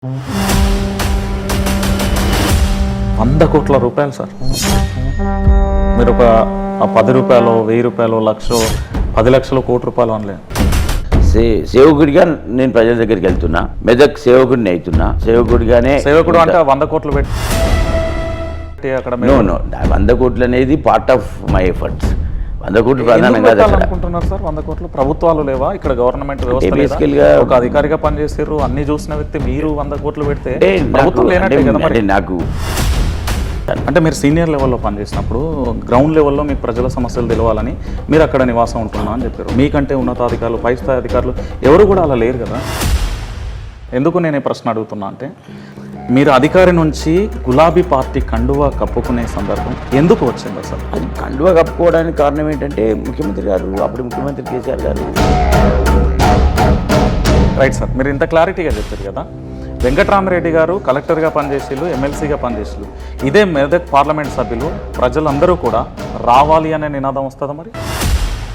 100 కోట్ల రూపాయలు సార్. మీరు ఒక 10 రూపాయలు, 1000 రూపాయలు, 1,00,000, 10 లక్షలు, కోటి రూపాయలు అనలేదు. సేవకుడిగా నేను ప్రజల దగ్గరికి వెళ్తున్నా, మెదక్ సేవకుడిని అవుతున్నా. సేవకుడిగానే సేవకుడు అంటే 100 కోట్లు పెట్టి అక్కడ 100 కోట్లు అనేది పార్ట్ ఆఫ్ మై ఎఫర్ట్స్. 100 కోట్లు ప్రధానం కాదు అనుకుంటున్నారు సార్. 100 కోట్లు ప్రభుత్వాలు లేవా ఇక్కడ? గవర్నమెంట్ వ్యవస్థ బేసికల్గా ఒక అధికారిగా పనిచేసారు, అన్ని చూసిన వ్యక్తి మీరు 100 కోట్లు పెడితే ప్రభుత్వం లేనట్టే కదా మరి. నాకు అంటే మీరు సీనియర్ లెవెల్లో పనిచేసినప్పుడు గ్రౌండ్ లెవెల్లో మీకు ప్రజల సమస్యలు తెలవాలని మీరు అక్కడ నివాసం ఉంటున్నా అని చెప్పారు. మీకంటే ఉన్నతాధికారులు, పై స్థాయి అధికారులు ఎవరు కూడా అలా లేరు కదా. ఎందుకు నేను ఈ ప్రశ్న అడుగుతున్నా అంటే, మీరు అధికారి నుంచి గులాబీ పార్టీ కండువా కప్పుకునే సందర్భం ఎందుకు వచ్చింది అసలు? అది కండువా కప్పుకోవడానికి కారణం ఏంటంటే ముఖ్యమంత్రి గారు, అప్పుడు ముఖ్యమంత్రి కేసీఆర్ గారు. రైట్ సార్, మీరు ఇంత క్లారిటీగా చెప్పారు కదా. వెంకట్రామరెడ్డి గారు కలెక్టర్గా పనిచేసిళ్ళు, ఎమ్మెల్సీగా పనిచేసిళ్ళు. ఇదే మెదక్ పార్లమెంట్ సభ్యులు ప్రజలందరూ కూడా రావాలి అనే నినాదం వస్తుందా మరి?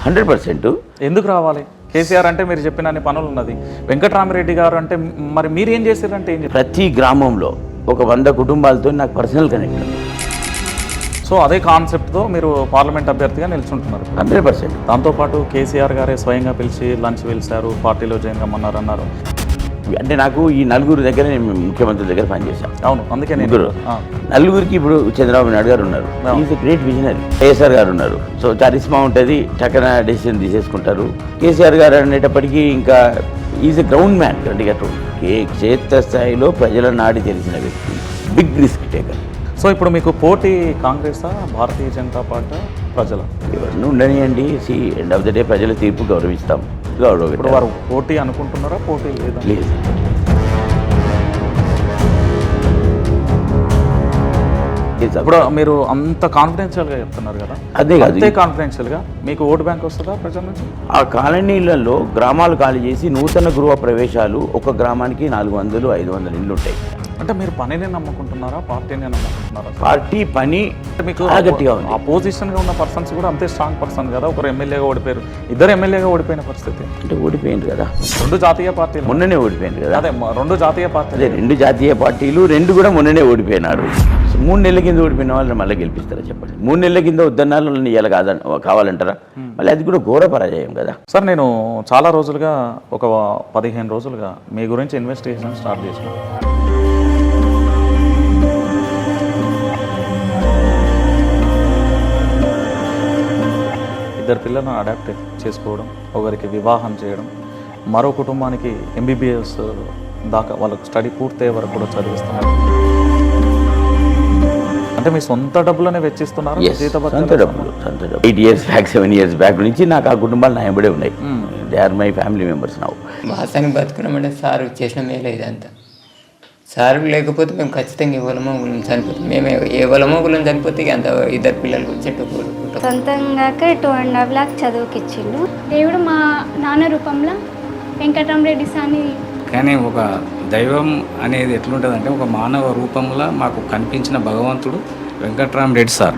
100%. ఎందుకు రావాలి? కేసీఆర్ అంటే మీరు చెప్పిన అన్ని పనులు ఉన్నది. వెంకట్రామరెడ్డి గారు అంటే మరి మీరు ఏం చేశారంటే ఏం చెప్పారు? ప్రతి గ్రామంలో ఒక 100 కుటుంబాలతో నాకు పర్సనల్ కనెక్ట్ ఉంది. సో అదే కాన్సెప్ట్తో మీరు పార్లమెంట్ అభ్యర్థిగా నిల్చుంటున్నారు. 100%. దాంతోపాటు కేసీఆర్ గారే స్వయంగా పిలిచి లంచ్ పిలిచారు, పార్టీలో జాయిన్ కమ్మన్నారు అన్నారు. అంటే నాకు ఈ నలుగురు దగ్గర నేను ముఖ్యమంత్రి దగ్గర పనిచేశాను. అవును, అందుకే నలుగురికి ఇప్పుడు చంద్రబాబు నాయుడు గారు ఉన్నారు, is a great visionary. KCR గారు ఉన్నారు, సో చారిస్మా ఉంటుంది, టక్కన డెసిషన్ తీసేసుకుంటారు. కేసీఆర్ గారు అనేటప్పటికీ ఇంకా ఈజ్ ఎ గ్రౌండ్ మ్యాన్. క్షేత్రస్థాయిలో ప్రజల నాడి తెలిసిన వ్యక్తి, బిగ్ రిస్క్ టేకర్. సో ఇప్పుడు మీకు పోటీ కాంగ్రెసా, భారతీయ జనతా పార్టీ, ప్రజల? ఎవరిని ఉండనియండి. ఎండ్ ఆఫ్ ద డే ప్రజల తీర్పు గౌరవిస్తాం. ఇప్పుడు వారు పోటీ అనుకుంటున్నారా? పోటీ లేదా? లేదు. ఇప్పుడు మీరు అంత కాన్ఫిడెన్షియల్గా చెప్తున్నారు కదా, అదే కాదు, అంతే కాన్ఫిడెన్షియల్గా మీకు ఓటు బ్యాంక్ వస్తుందా ప్రజల నుంచి? ఆ కాలనీలలో గ్రామాలు ఖాళీ చేసి నూతన గృహ ప్రవేశాలు ఒక గ్రామానికి 400, 500 ఇండ్లు ఉంటాయి. అంటే మీరు పనిని నమ్ముకుంటున్నారా, పార్టీని నమ్ముకుంటున్నారా? పార్టీ పని మీకు గట్టిగా ఉంది. అపోజిషన్గా ఉన్న పర్సన్స్ కూడా అంతే స్ట్రాంగ్ పర్సన్ కదా. ఒకరు ఎమ్మెల్యేగా ఓడిపోయారు, ఇద్దరు ఎమ్మెల్యేగా ఓడిపోయిన పరిస్థితి. అంటే ఓడిపోయింది కదా, 2 జాతీయ పార్టీలు మొన్ననే ఓడిపోయింది కదా. అదే 2 జాతీయ పార్టీలు. అదే 2 జాతీయ పార్టీలు, 2 కూడా మొన్ననే ఓడిపోయినారు. 3 నెలల కింద ఓడిపోయిన వాళ్ళని మళ్ళీ గెలిపిస్తారా చెప్పండి? 3 నెలల కింద వద్దన్న వాళ్ళని ఇలా కావాలంటారా? మళ్ళీ అది కూడా ఘోర పరాజయం కదా. సార్, నేను చాలా రోజులుగా, ఒక 15 రోజులుగా మీ గురించి ఇన్వెస్టిగేషన్ స్టార్ట్ చేసినాను. ఇద్దరు పిల్లలను అడాప్ట్ చేసుకోవడం, ఒకరికి వివాహం చేయడం, మరో కుటుంబానికి MBBS దాకా వాళ్ళకు స్టడీ పూర్తయ్యే వరకు కూడా చదివిస్తున్నారు. అంటే మీ సొంత డబ్బులనే వెచ్చిస్తున్నారు? సొంత డబ్బులు. 8 years బ్యాక్, 7 years బ్యాక్ నుంచి నాకు ఆ కుటుంబాలు నాయబడే ఉన్నాయి. They are my family members now. వాసానికి బతుకున్నామంటే సార్ చేసిన మేలే ఇదంతా. సార్ లేకపోతే మేము ఖచ్చితంగా ఎవలమో గులం చనిపోతాం. మేము ఎవలమో గులం చనిపోతే అంత 2 పిల్లలు చెట్టు కూడుకుంటాం. సొంతంగా 2.5 lakh చదువుకి ఇచ్చిండు దేవుడు. మా నాన్న రూపంలో వెంకటరామరెడ్డి సాని. కానీ ఒక దైవం అనేది ఎట్లుంటుందంటే, ఒక మానవ రూపంలో మాకు కనిపించిన భగవంతుడు వెంకట్రామరెడ్డి సార్.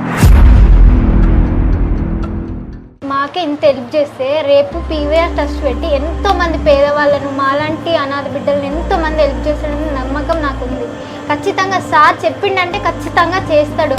మాకే ఇంత హెల్ప్ చేస్తే రేపు PVR ట్రస్ట్ పెట్టి ఎంతోమంది పేదవాళ్ళను, మాలాంటి అనాథ బిడ్డలను ఎంతోమంది హెల్ప్ చేస్తాడని నమ్మకం నాకుంది. ఖచ్చితంగా సార్ చెప్పిండంటే ఖచ్చితంగా చేస్తాడు.